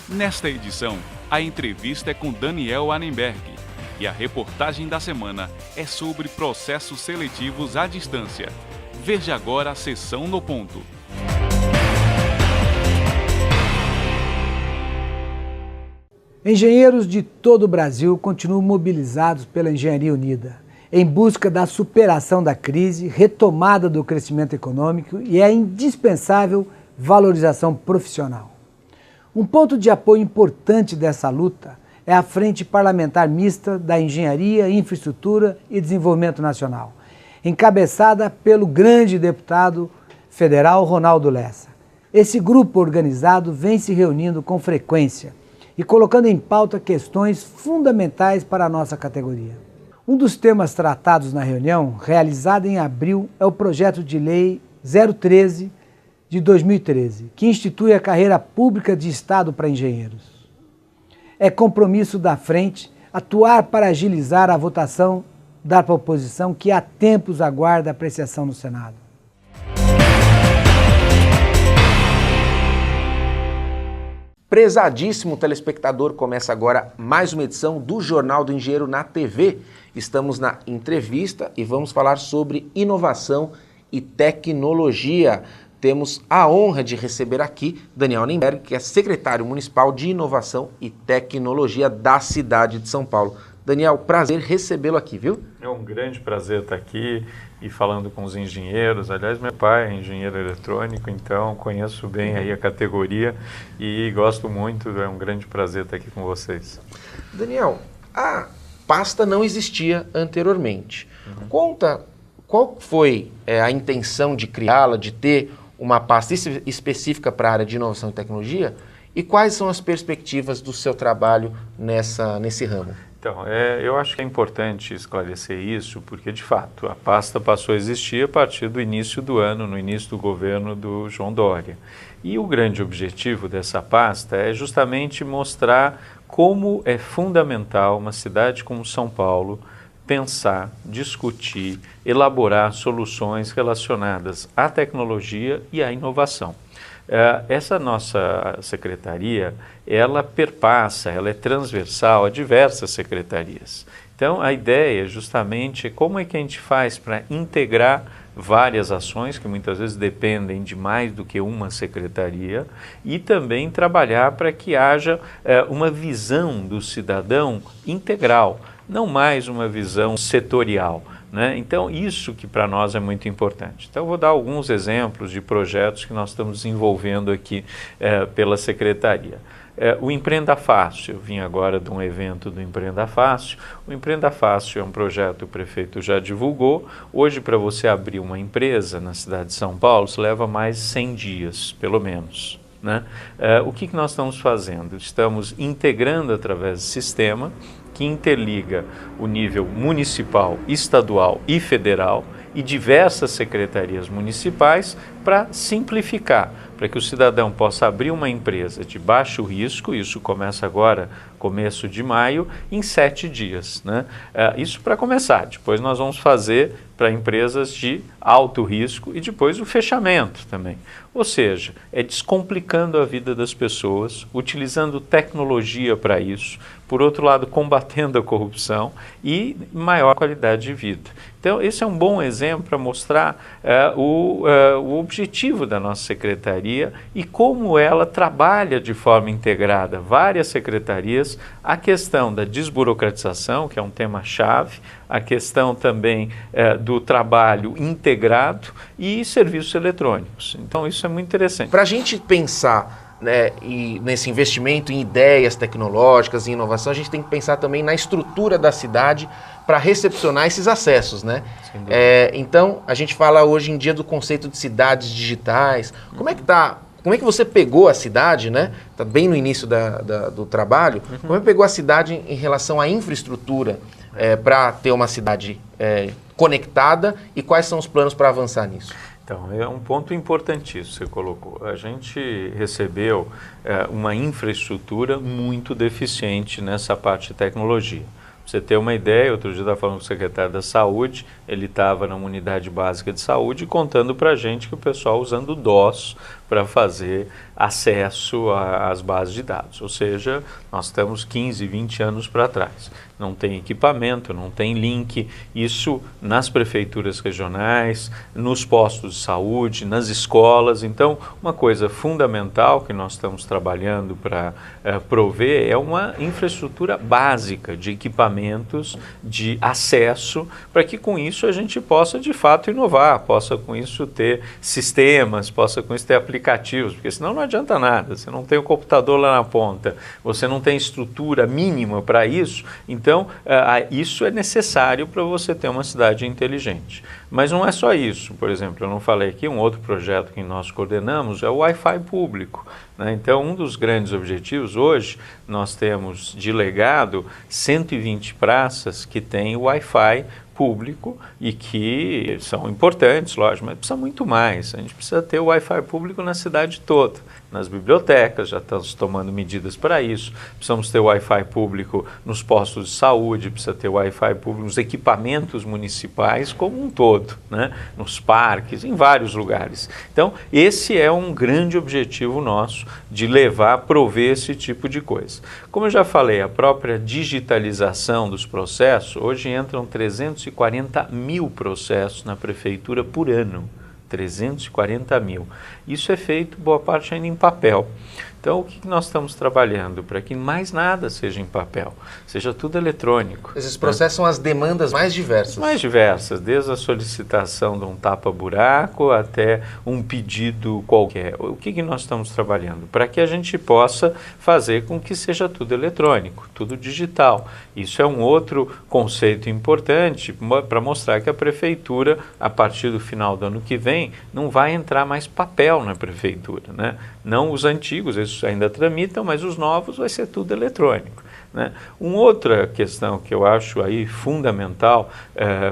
Nesta edição, a entrevista é com Daniel Anenberg e a reportagem da semana é sobre processos seletivos à distância. Veja agora a sessão no ponto. Engenheiros de todo o Brasil continuam mobilizados pela Engenharia Unida, em busca da superação da crise, retomada do crescimento econômico e a indispensável valorização profissional. Um ponto de apoio importante dessa luta é a Frente Parlamentar Mista da Engenharia, Infraestrutura e Desenvolvimento Nacional, encabeçada pelo grande deputado federal Ronaldo Lessa. Esse grupo organizado vem se reunindo com frequência e colocando em pauta questões fundamentais para a nossa categoria. Um dos temas tratados na reunião, realizada em abril, é o projeto de lei 013 de 2013, que institui a carreira pública de Estado para engenheiros. É compromisso da frente atuar para agilizar a votação da proposição que há tempos aguarda apreciação no Senado. Prezadíssimo telespectador, começa agora mais uma edição do Jornal do Engenheiro na TV. Estamos na entrevista e vamos falar sobre inovação e tecnologia. Temos a honra de receber aqui Daniel Anenberg, que é secretário municipal de Inovação e Tecnologia da cidade de São Paulo. Daniel, prazer recebê-lo aqui, viu? É um grande prazer estar aqui e falando com os engenheiros. Aliás, meu pai é engenheiro eletrônico, então conheço bem aí a categoria e gosto muito, é um grande prazer estar aqui com vocês. Daniel, a pasta não existia anteriormente. Conta qual foi a intenção de criá-la, de ter uma pasta específica para a área de inovação e tecnologia e quais são as perspectivas do seu trabalho nesse ramo? Então, eu acho que é importante esclarecer isso, porque, de fato, a pasta passou a existir a partir do início do ano, no início do governo do João Dória. E o grande objetivo dessa pasta é justamente mostrar como é fundamental uma cidade como São Paulo pensar, discutir, elaborar soluções relacionadas à tecnologia e à inovação. Essa nossa secretaria, ela perpassa, ela é transversal a diversas secretarias. Então, a ideia justamente é como é que a gente faz para integrar várias ações que muitas vezes dependem de mais do que uma secretaria e também trabalhar para que haja uma visão do cidadão integral, não mais uma visão setorial. Então, isso que para nós é muito importante. Então, eu vou dar alguns exemplos de projetos que nós estamos desenvolvendo aqui pela Secretaria. O Empreenda Fácil, eu vim agora de um evento do Empreenda Fácil. O Empreenda Fácil é um projeto que o prefeito já divulgou. Hoje, para você abrir uma empresa na cidade de São Paulo, isso leva mais 100 dias, pelo menos. O que nós estamos fazendo? Estamos integrando através do sistema que interliga o nível municipal, estadual e federal e diversas secretarias municipais para simplificar, para que o cidadão possa abrir uma empresa de baixo risco, isso começa agora, começo de maio, em 7 dias. Isso para começar, depois nós vamos fazer para empresas de alto risco e depois o fechamento também. Ou seja, é descomplicando a vida das pessoas, utilizando tecnologia para isso, por outro lado, combatendo a corrupção e maior qualidade de vida. Então, esse é um bom exemplo para mostrar o objetivo da nossa secretaria e como ela trabalha de forma integrada várias secretarias, a questão da desburocratização, que é um tema-chave, a questão também do trabalho integrado e serviços eletrônicos. Então, isso é muito interessante. Para a gente pensar e nesse investimento em ideias tecnológicas e inovação, a gente tem que pensar também na estrutura da cidade para recepcionar esses acessos, então, a gente fala hoje em dia do conceito de cidades digitais. Como é que você pegou a cidade, Está bem no início do trabalho. Como é que pegou a cidade em relação à infraestrutura para ter uma cidade conectada e quais são os planos para avançar nisso? Então, é um ponto importantíssimo que você colocou. A gente recebeu uma infraestrutura muito deficiente nessa parte de tecnologia. Pra você ter uma ideia, outro dia eu estava falando com o secretário da Saúde, ele estava numa unidade básica de saúde contando para a gente que o pessoal usando o DOS para fazer acesso às bases de dados, ou seja, nós estamos 15, 20 anos para trás. Não tem equipamento, não tem link, isso nas prefeituras regionais, nos postos de saúde, nas escolas. Então, uma coisa fundamental que nós estamos trabalhando para prover é uma infraestrutura básica de equipamentos, de acesso, para que com isso a gente possa de fato inovar, possa com isso ter sistemas, possa com isso ter aplicativos, porque senão não adianta nada, você não tem o computador lá na ponta, você não tem estrutura mínima para isso, então isso é necessário para você ter uma cidade inteligente. Mas não é só isso, por exemplo, eu não falei aqui, um outro projeto que nós coordenamos é o Wi-Fi público, né? Então, um dos grandes objetivos hoje, nós temos de legado 120 praças que têm Wi-Fi público e que são importantes, lógico, mas precisa muito mais. A gente precisa ter o Wi-Fi público na cidade toda, nas bibliotecas, já estamos tomando medidas para isso, precisamos ter Wi-Fi público nos postos de saúde, precisa ter Wi-Fi público nos equipamentos municipais como um todo, né? Nos parques, em vários lugares. Então, esse é um grande objetivo nosso de levar, prover esse tipo de coisa. Como eu já falei, a própria digitalização dos processos, hoje entram 340 mil processos na prefeitura por ano. 340 mil. Isso é feito, boa parte ainda em papel. Então, o que nós estamos trabalhando? Para que mais nada seja em papel, seja tudo eletrônico. Esses processos são as demandas mais diversas. Mais diversas, desde a solicitação de um tapa-buraco até um pedido qualquer. O que nós estamos trabalhando? Para que a gente possa fazer com que seja tudo eletrônico, tudo digital. Isso é um outro conceito importante para mostrar que a prefeitura, a partir do final do ano que vem, não vai entrar mais papel na prefeitura, né? Não os antigos, esses ainda tramitam, mas os novos vai ser tudo eletrônico, né? Uma outra questão que eu acho aí fundamental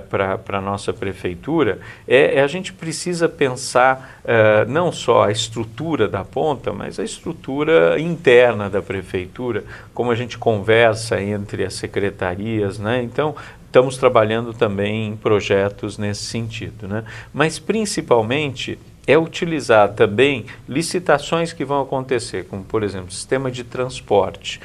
para a nossa prefeitura é a gente precisa pensar não só a estrutura da ponta, mas a estrutura interna da prefeitura, como a gente conversa entre as secretarias, né? Então, estamos trabalhando também em projetos nesse sentido, né? Mas principalmente é utilizar também licitações que vão acontecer, como por exemplo, sistema de transporte.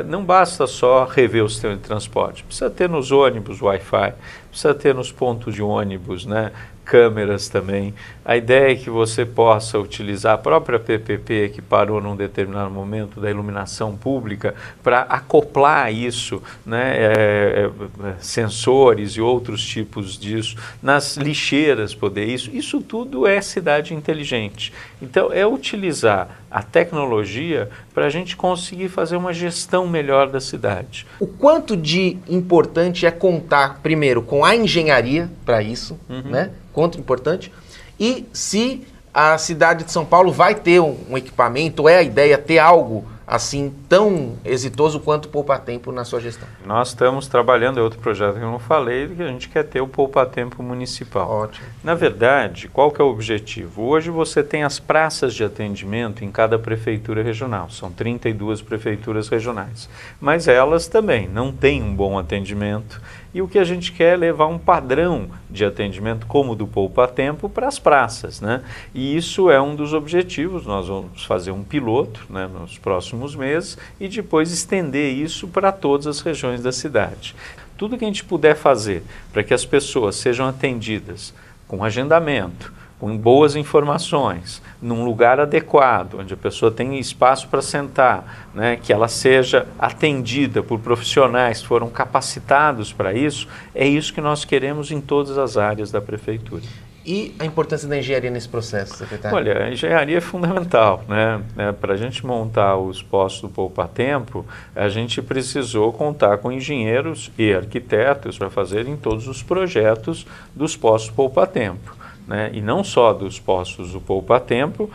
Não basta só rever o sistema de transporte, precisa ter nos ônibus Wi-Fi, precisa ter nos pontos de ônibus, né, câmeras também. A ideia é que você possa utilizar a própria PPP que parou num determinado momento da iluminação pública para acoplar isso, né, sensores e outros tipos disso, nas lixeiras poder isso. Isso tudo é cidade inteligente. Então é utilizar a tecnologia para a gente conseguir fazer uma gestão melhor da cidade. O quanto de importante é contar primeiro com a engenharia para isso, né? Quanto importante. E se a cidade de São Paulo vai ter um equipamento, é a ideia ter algo assim tão exitoso quanto o Poupa Tempo na sua gestão? Nós estamos trabalhando, é outro projeto que eu não falei, que a gente quer ter o Poupa Tempo municipal. Ótimo. Na verdade, qual que é o objetivo? Hoje você tem as praças de atendimento em cada prefeitura regional, são 32 prefeituras regionais, mas elas também não têm um bom atendimento. E o que a gente quer é levar um padrão de atendimento como o do Poupa Tempo para as praças, né? E isso é um dos objetivos, nós vamos fazer um piloto, né, nos próximos meses e depois estender isso para todas as regiões da cidade. Tudo que a gente puder fazer para que as pessoas sejam atendidas com agendamento, com boas informações, num lugar adequado, onde a pessoa tenha espaço para sentar, né, que ela seja atendida por profissionais que foram capacitados para isso, é isso que nós queremos em todas as áreas da prefeitura. E a importância da engenharia nesse processo, secretário? Olha, a engenharia é fundamental, né? Para a gente montar os postos do Poupa Tempo, a gente precisou contar com engenheiros e arquitetos para fazerem todos os projetos dos postos Poupa Tempo. Né? E não só dos postos do Poupa Tempo,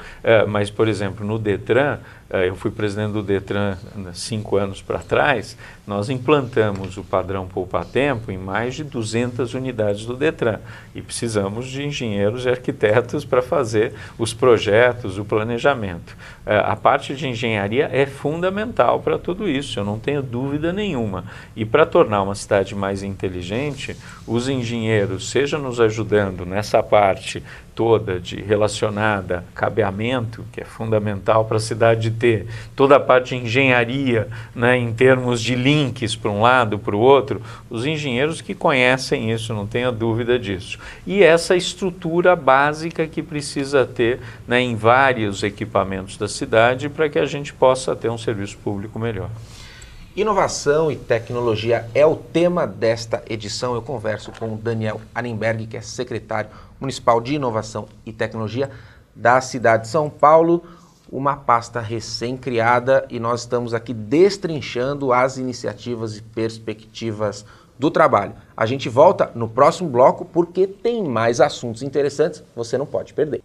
mas, por exemplo, no Detran, eu fui presidente do Detran 5 anos para trás, nós implantamos o padrão Poupa-Tempo em mais de 200 unidades do Detran e precisamos de engenheiros e arquitetos para fazer os projetos, o planejamento. A parte de engenharia é fundamental para tudo isso, eu não tenho dúvida nenhuma. E para tornar uma cidade mais inteligente, os engenheiros, seja nos ajudando nessa parte toda de relacionada a cabeamento, que é fundamental para a cidade ter, toda a parte de engenharia, né, em termos de links para um lado, para o outro, os engenheiros que conhecem isso, não tenha dúvida disso. E essa estrutura básica que precisa ter, né, em vários equipamentos da cidade para que a gente possa ter um serviço público melhor. Inovação e tecnologia é o tema desta edição. Eu converso com o Daniel Annemberg, que é secretário municipal de Inovação e Tecnologia da cidade de São Paulo, uma pasta recém-criada, e nós estamos aqui destrinchando as iniciativas e perspectivas do trabalho. A gente volta no próximo bloco porque tem mais assuntos interessantes, você não pode perder.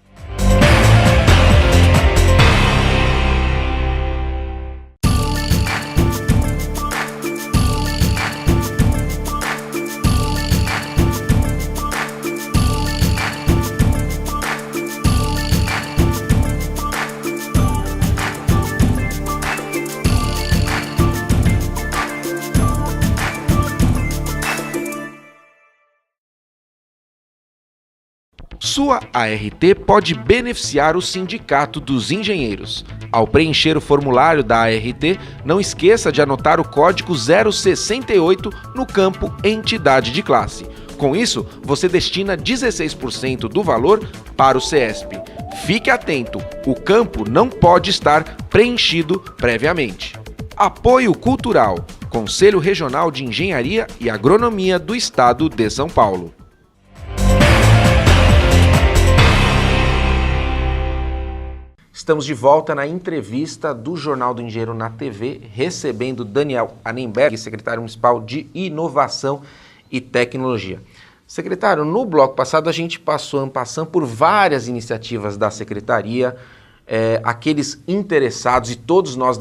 Sua ART pode beneficiar o Sindicato dos Engenheiros. Ao preencher o formulário da ART, não esqueça de anotar o código 068 no campo Entidade de Classe. Com isso, você destina 16% do valor para o CESP. Fique atento, o campo não pode estar preenchido previamente. Apoio Cultural, Conselho Regional de Engenharia e Agronomia do Estado de São Paulo. Estamos de volta na entrevista do Jornal do Engenheiro na TV, recebendo Daniel Annemberg, secretário municipal de Inovação e Tecnologia. Secretário, no bloco passado a gente passou por várias iniciativas da secretaria, aqueles interessados, e todos nós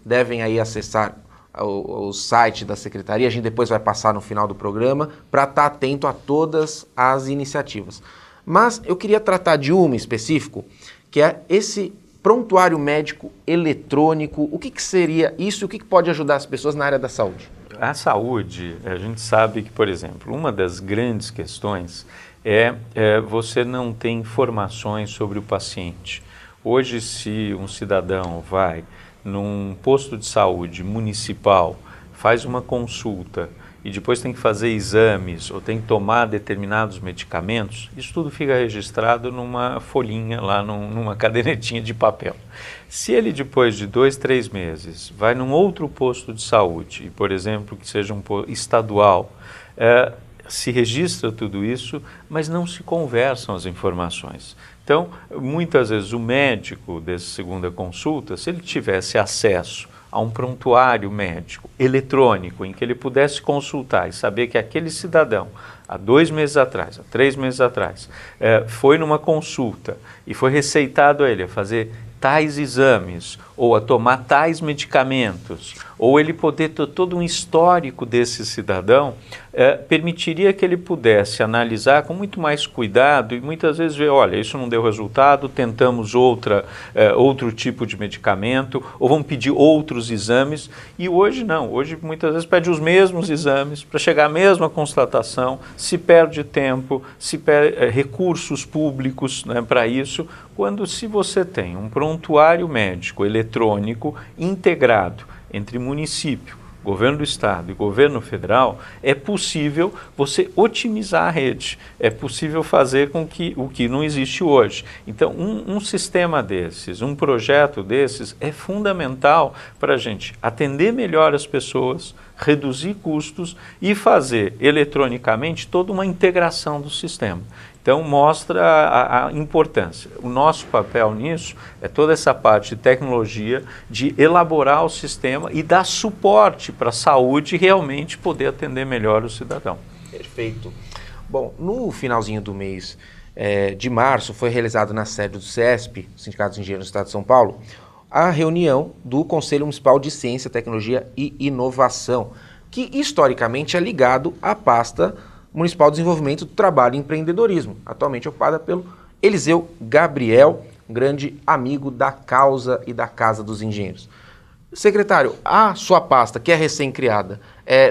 devem aí acessar o site da secretaria, a gente depois vai passar no final do programa, para estar atento a todas as iniciativas. Mas eu queria tratar de uma em específico, que é esse prontuário médico eletrônico. O que seria isso e o que pode ajudar as pessoas na área da saúde? A saúde, a gente sabe que, por exemplo, uma das grandes questões é você não ter informações sobre o paciente. Hoje, se um cidadão vai num posto de saúde municipal, faz uma consulta e depois tem que fazer exames ou tem que tomar determinados medicamentos, isso tudo fica registrado numa folhinha lá, numa cadernetinha de papel. Se ele depois de 2, 3 meses vai num outro posto de saúde, por exemplo, que seja um estadual, se registra tudo isso, mas não se conversam as informações. Então, muitas vezes o médico dessa segunda consulta, se ele tivesse acesso a um prontuário médico eletrônico em que ele pudesse consultar e saber que aquele cidadão, há 2 meses atrás, há 3 meses atrás, foi numa consulta e foi receitado a ele a fazer tais exames ou a tomar tais medicamentos, ou ele poder ter todo um histórico desse cidadão, permitiria que ele pudesse analisar com muito mais cuidado e muitas vezes ver, olha, isso não deu resultado, tentamos outro tipo de medicamento, ou vamos pedir outros exames, e hoje não, hoje muitas vezes pede os mesmos exames para chegar à mesma constatação, se perde tempo, se perde recursos públicos, né, para isso, quando se você tem um prontuário médico eletrônico integrado entre município, governo do estado e governo federal, é possível você otimizar a rede, é possível fazer com que o que não existe hoje. Então, um sistema desses, um projeto desses é fundamental para a gente atender melhor as pessoas, reduzir custos e fazer eletronicamente toda uma integração do sistema. Então, mostra a importância. O nosso papel nisso é toda essa parte de tecnologia, de elaborar o sistema e dar suporte para a saúde realmente poder atender melhor o cidadão. Perfeito. Bom, no finalzinho do mês de março, foi realizado na sede do CESP, Sindicato dos Engenheiros do Estado de São Paulo, a reunião do Conselho Municipal de Ciência, Tecnologia e Inovação, que historicamente é ligado à pasta Municipal de Desenvolvimento do Trabalho e Empreendedorismo, atualmente ocupada pelo Eliseu Gabriel, um grande amigo da causa e da Casa dos Engenheiros. Secretário, a sua pasta, que é recém-criada,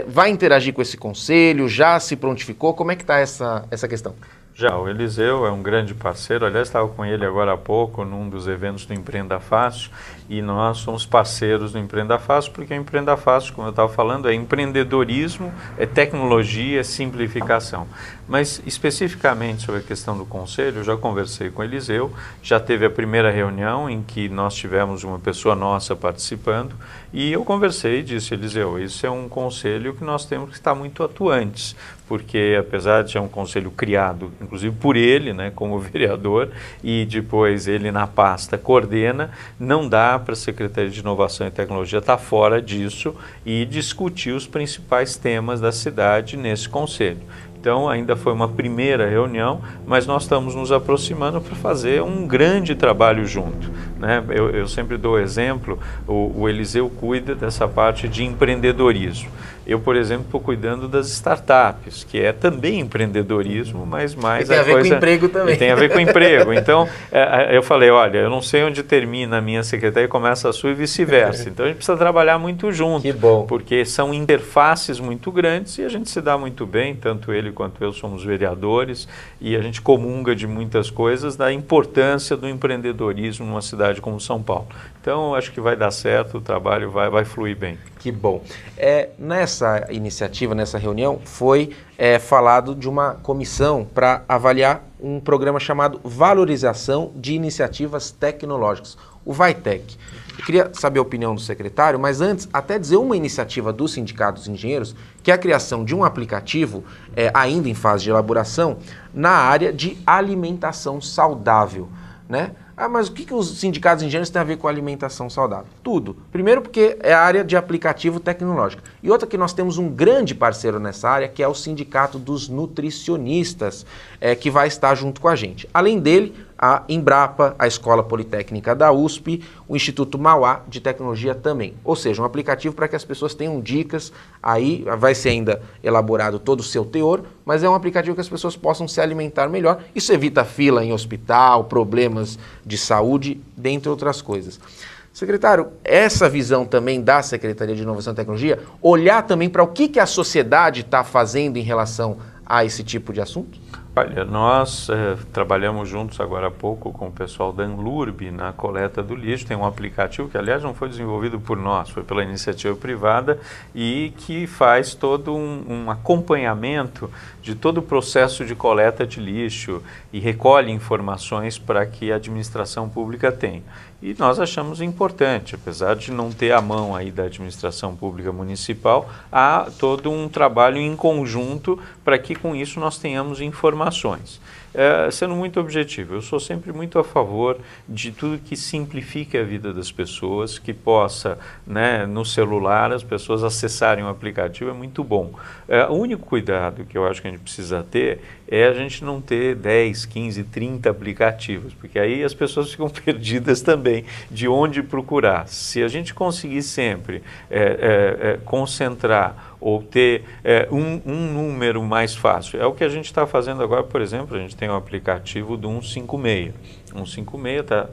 vai interagir com esse conselho? Já se prontificou? Como é que está essa questão? Já, o Eliseu é um grande parceiro, aliás, estava com ele agora há pouco num dos eventos do Empreenda Fácil, e nós somos parceiros do Empreenda Fácil, porque o Empreenda Fácil, como eu estava falando, é empreendedorismo, é tecnologia, é simplificação. Mas especificamente sobre a questão do conselho, eu já conversei com o Eliseu, já teve a primeira reunião em que nós tivemos uma pessoa nossa participando, e eu conversei e disse, Eliseu, isso é um conselho que nós temos que estar muito atuantes, porque apesar de ser um conselho criado, inclusive por ele, né, como vereador, e depois ele na pasta coordena, não dá para a Secretaria de Inovação e Tecnologia estar fora disso e discutir os principais temas da cidade nesse conselho. Então, ainda foi uma primeira reunião, mas nós estamos nos aproximando para fazer um grande trabalho junto, né? Eu sempre dou exemplo, o Eliseu cuida dessa parte de empreendedorismo. Eu, por exemplo, estou cuidando das startups, que é também empreendedorismo, mas mais a coisa... Tem a ver com emprego também. Tem a ver com emprego. Então, eu falei, olha, eu não sei onde termina a minha secretaria e começa a sua e vice-versa. Então, a gente precisa trabalhar muito junto. Que bom. Porque são interfaces muito grandes e a gente se dá muito bem, tanto ele quanto eu somos vereadores, e a gente comunga de muitas coisas da importância do empreendedorismo numa cidade como São Paulo. Então, acho que vai dar certo, o trabalho vai fluir bem. Que bom. Nessa iniciativa, nessa reunião, foi falado de uma comissão para avaliar um programa chamado Valorização de Iniciativas Tecnológicas, o VAITEC. Eu queria saber a opinião do secretário, mas antes, até dizer uma iniciativa do Sindicato dos Engenheiros, que é a criação de um aplicativo, ainda em fase de elaboração, na área de alimentação saudável, né? Mas o que os sindicatos de engenheiros têm a ver com alimentação saudável? Tudo. Primeiro porque é a área de aplicativo tecnológico. E outra que nós temos um grande parceiro nessa área, que é o Sindicato dos Nutricionistas, que vai estar junto com a gente. Além dele, a Embrapa, a Escola Politécnica da USP, o Instituto Mauá de Tecnologia também. Ou seja, um aplicativo para que as pessoas tenham dicas, aí vai ser ainda elaborado todo o seu teor, mas é um aplicativo que as pessoas possam se alimentar melhor. Isso evita fila em hospital, problemas de saúde, dentre outras coisas. Secretário, essa visão também da Secretaria de Inovação e Tecnologia, olhar também para o que a sociedade está fazendo em relação a esse tipo de assunto? Olha, nós trabalhamos juntos agora há pouco com o pessoal da Anlurb na coleta do lixo. Tem um aplicativo que, aliás, não foi desenvolvido por nós, foi pela iniciativa privada e que faz todo um acompanhamento de todo o processo de coleta de lixo e recolhe informações para que a administração pública tenha. E nós achamos importante, apesar de não ter a mão aí da administração pública municipal, há todo um trabalho em conjunto para que com isso nós tenhamos informações. Sendo muito objetivo, eu sou sempre muito a favor de tudo que simplifique a vida das pessoas, que possa, né, no celular, as pessoas acessarem o aplicativo, é muito bom. O único cuidado que eu acho que a gente precisa ter é a gente não ter 10, 15, 30 aplicativos, porque aí as pessoas ficam perdidas também de onde procurar. Se a gente conseguir sempre concentrar ou ter um número mais fácil. É o que a gente está fazendo agora, por exemplo, a gente tem o aplicativo do 156. 156 está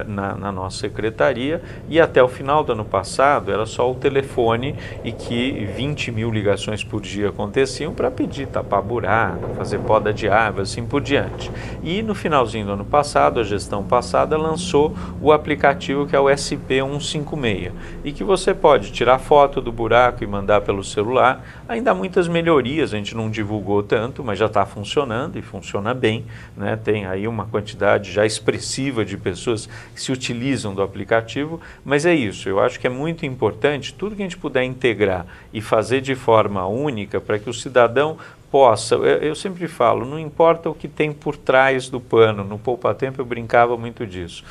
na nossa secretaria e até o final do ano passado era só o telefone e que 20 mil ligações por dia aconteciam para pedir tapar buraco, fazer poda de árvore, assim por diante. E no finalzinho do ano passado, a gestão passada lançou o aplicativo que é o SP156 e que você pode tirar foto do buraco e mandar pelo celular. Ainda há muitas melhorias, a gente não divulgou tanto, mas já está funcionando e funciona bem, né? Tem aí uma quantidade já expressiva de pessoas que se utilizam do aplicativo, mas é isso, eu acho que é muito importante tudo que a gente puder integrar e fazer de forma única para que o cidadão possa, eu sempre falo, não importa o que tem por trás do pano, no Poupa Tempo eu brincava muito disso,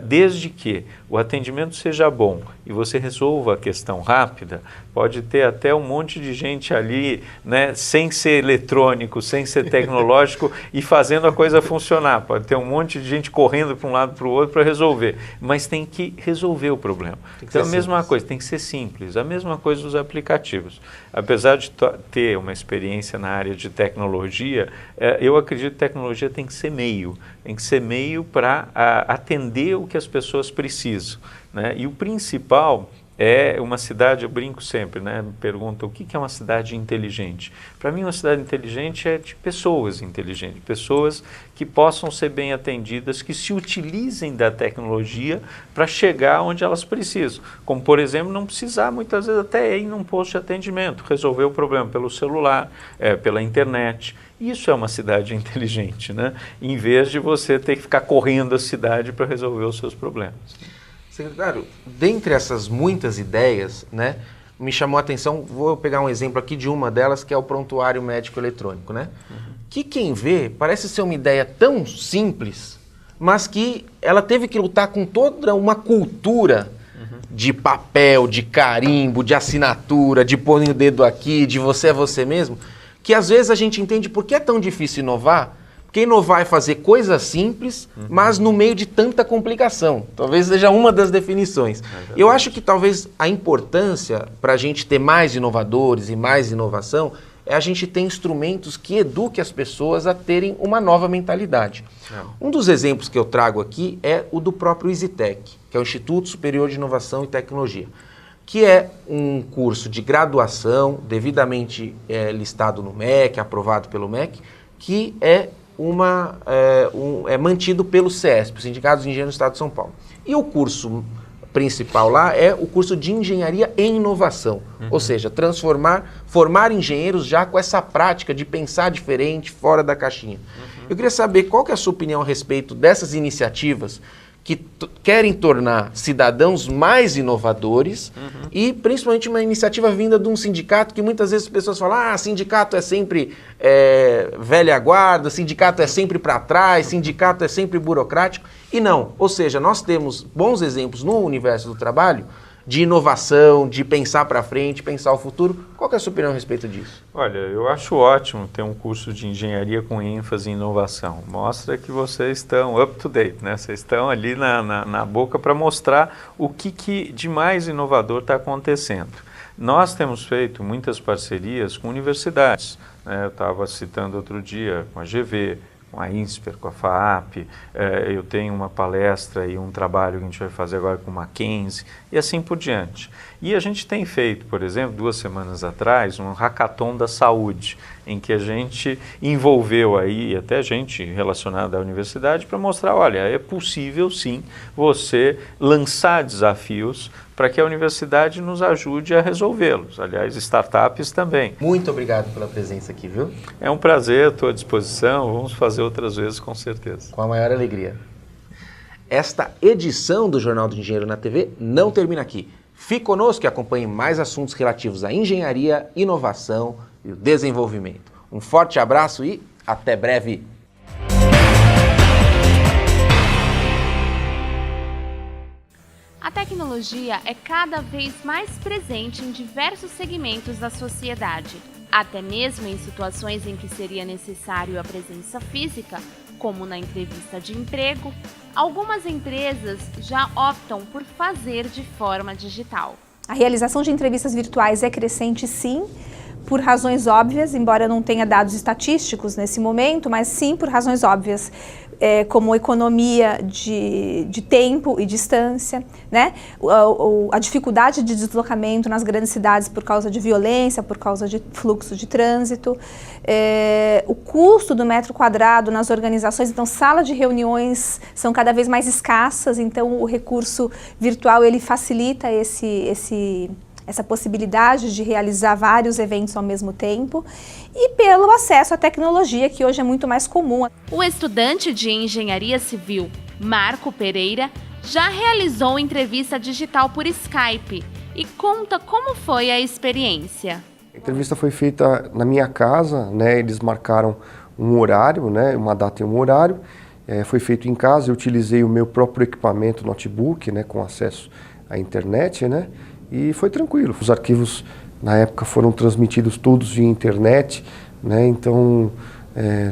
desde que o atendimento seja bom e você resolva a questão rápida, pode ter até um monte de gente ali, né, sem ser eletrônico, sem ser tecnológico e fazendo a coisa funcionar, pode ter um monte de gente correndo para um lado para o outro para resolver, mas tem que resolver o problema. Então a mesma coisa, tem que ser simples, a mesma coisa dos aplicativos. Apesar de ter uma experiência na área de tecnologia, eu acredito que tecnologia tem que ser meio para atender o que as pessoas precisam, né? E o principal é uma cidade, eu brinco sempre, né? Me perguntam o que é uma cidade inteligente. Para mim, uma cidade inteligente é de pessoas inteligentes, pessoas que possam ser bem atendidas, que se utilizem da tecnologia para chegar onde elas precisam. Como, por exemplo, não precisar muitas vezes até ir num posto de atendimento, resolver o problema pelo celular, pela internet. Isso é uma cidade inteligente, né? Em vez de você ter que ficar correndo a cidade para resolver os seus problemas. Secretário, dentre essas muitas ideias, né, me chamou a atenção, vou pegar um exemplo aqui de uma delas, que é o prontuário médico eletrônico, né? Que quem vê parece ser uma ideia tão simples, mas que ela teve que lutar com toda uma cultura de papel, de carimbo, de assinatura, de pôr o dedo aqui, de você é você mesmo, que às vezes a gente entende por que é tão difícil inovar. Porque inovar é fazer coisas simples, mas no meio de tanta complicação. Talvez seja uma das definições. Eu acho que talvez a importância para a gente ter mais inovadores e mais inovação é a gente ter instrumentos que eduquem as pessoas a terem uma nova mentalidade. Um dos exemplos que eu trago aqui é o do próprio EasyTech, que é o Instituto Superior de Inovação e Tecnologia, que é um curso de graduação devidamente listado no MEC, aprovado pelo MEC, que é mantido pelo CESP, o Sindicato dos Engenheiros do Estado de São Paulo. E o curso principal lá é o curso de Engenharia e Inovação, ou seja, formar engenheiros já com essa prática de pensar diferente, fora da caixinha. Eu queria saber qual que é a sua opinião a respeito dessas iniciativas que querem tornar cidadãos mais inovadores e principalmente uma iniciativa vinda de um sindicato que muitas vezes as pessoas falam, sindicato é sempre velha guarda, sindicato é sempre para trás, sindicato é sempre burocrático. E não, ou seja, nós temos bons exemplos no universo do trabalho de inovação, de pensar para frente, pensar o futuro. Qual que é a sua opinião a respeito disso? Olha, eu acho ótimo ter um curso de engenharia com ênfase em inovação. Mostra que vocês estão up to date, né? Vocês estão ali na boca para mostrar o que de mais inovador está acontecendo. Nós temos feito muitas parcerias com universidades, né? Eu estava citando outro dia com a GV, com a INSPER, com a FAAP, eu tenho uma palestra e um trabalho que a gente vai fazer agora com o Mackenzie e assim por diante. E a gente tem feito, por exemplo, 2 semanas atrás, um hackathon da saúde, em que a gente envolveu aí até gente relacionada à universidade para mostrar, olha, é possível sim você lançar desafios para que a universidade nos ajude a resolvê-los. Aliás, startups também. Muito obrigado pela presença aqui, viu? É um prazer, estou à disposição, vamos fazer outras vezes com certeza. Com a maior alegria. Esta edição do Jornal do Engenheiro na TV não termina aqui. Fique conosco e acompanhe mais assuntos relativos à engenharia, inovação e o desenvolvimento. Um forte abraço e até breve! A tecnologia é cada vez mais presente em diversos segmentos da sociedade, até mesmo em situações em que seria necessário a presença física, como na entrevista de emprego. Algumas empresas já optam por fazer de forma digital. A realização de entrevistas virtuais é crescente, sim, por razões óbvias, embora eu não tenha dados estatísticos nesse momento, mas sim por razões óbvias, como economia de tempo e distância, né? A dificuldade de deslocamento nas grandes cidades por causa de violência, por causa de fluxo de trânsito, o custo do metro quadrado nas organizações, então salas de reuniões são cada vez mais escassas, então o recurso virtual ele facilita essa possibilidade de realizar vários eventos ao mesmo tempo e pelo acesso à tecnologia, que hoje é muito mais comum. O estudante de Engenharia Civil, Marco Pereira, já realizou entrevista digital por Skype e conta como foi a experiência. A entrevista foi feita na minha casa, né? Eles marcaram um horário, né? Uma data e um horário. Foi feito em casa, eu utilizei o meu próprio equipamento, notebook, né? Com acesso à internet, né? E foi tranquilo. Os arquivos, na época, foram transmitidos todos via internet, né? Então,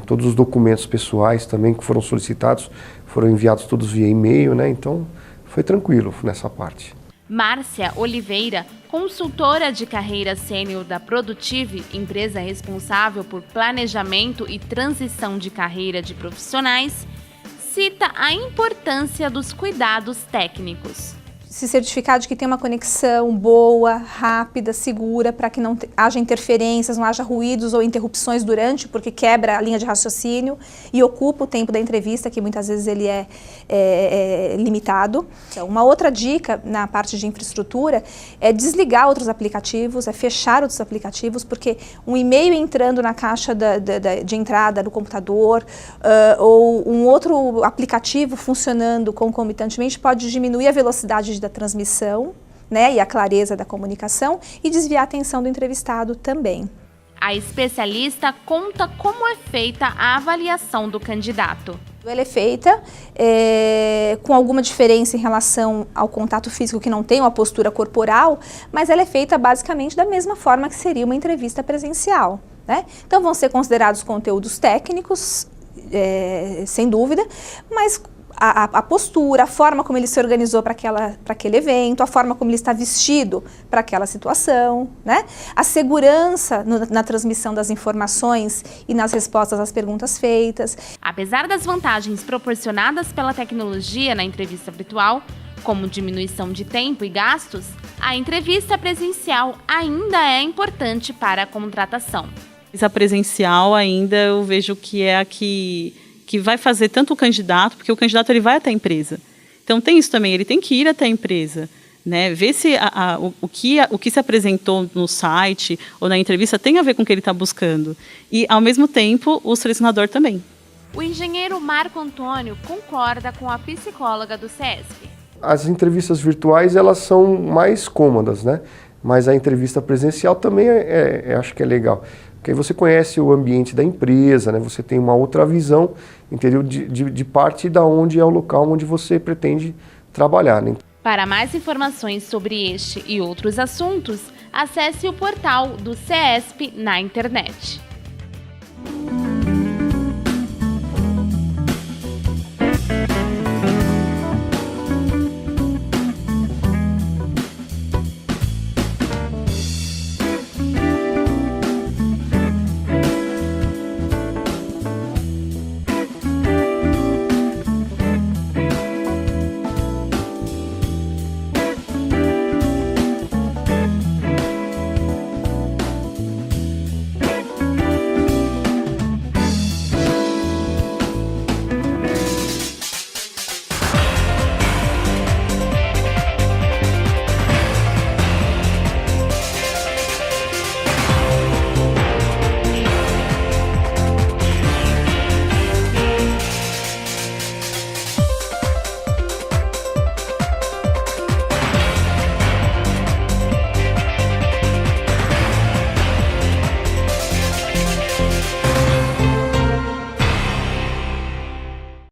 todos os documentos pessoais também que foram solicitados foram enviados todos via e-mail, né? Então, foi tranquilo nessa parte. Márcia Oliveira, consultora de carreira sênior da Produtive, empresa responsável por planejamento e transição de carreira de profissionais, cita a importância dos cuidados técnicos. Se certificar de que tem uma conexão boa, rápida, segura, para que não haja interferências, não haja ruídos ou interrupções durante, porque quebra a linha de raciocínio e ocupa o tempo da entrevista, que muitas vezes ele é limitado. Então, uma outra dica na parte de infraestrutura é desligar outros aplicativos, é fechar outros aplicativos, porque um e-mail entrando na caixa de entrada do computador ou um outro aplicativo funcionando concomitantemente pode diminuir a velocidade da transmissão, né, e a clareza da comunicação e desviar a atenção do entrevistado também. A especialista conta como é feita a avaliação do candidato. Ela é feita com alguma diferença em relação ao contato físico, que não tem uma postura corporal, mas ela é feita basicamente da mesma forma que seria uma entrevista presencial, né? Então vão ser considerados conteúdos técnicos, sem dúvida, mas a postura, a forma como ele se organizou para aquele evento, a forma como ele está vestido para aquela situação, né? A segurança na transmissão das informações e nas respostas às perguntas feitas. Apesar das vantagens proporcionadas pela tecnologia na entrevista virtual, como diminuição de tempo e gastos, a entrevista presencial ainda é importante para a contratação. A presencial ainda eu vejo que é a que vai fazer tanto o candidato, porque o candidato ele vai até a empresa. Então tem isso também, ele tem que ir até a empresa, né? Ver se o que se apresentou no site ou na entrevista tem a ver com o que ele está buscando. E, ao mesmo tempo, o selecionador também. O engenheiro Marco Antônio concorda com a psicóloga do CESP. As entrevistas virtuais, elas são mais cômodas, né? Mas a entrevista presencial também acho que é legal. Porque aí você conhece o ambiente da empresa, né? Você tem uma outra visão, entendeu? De parte da onde é o local onde você pretende trabalhar, né? Para mais informações sobre este e outros assuntos, acesse o portal do CESP na internet.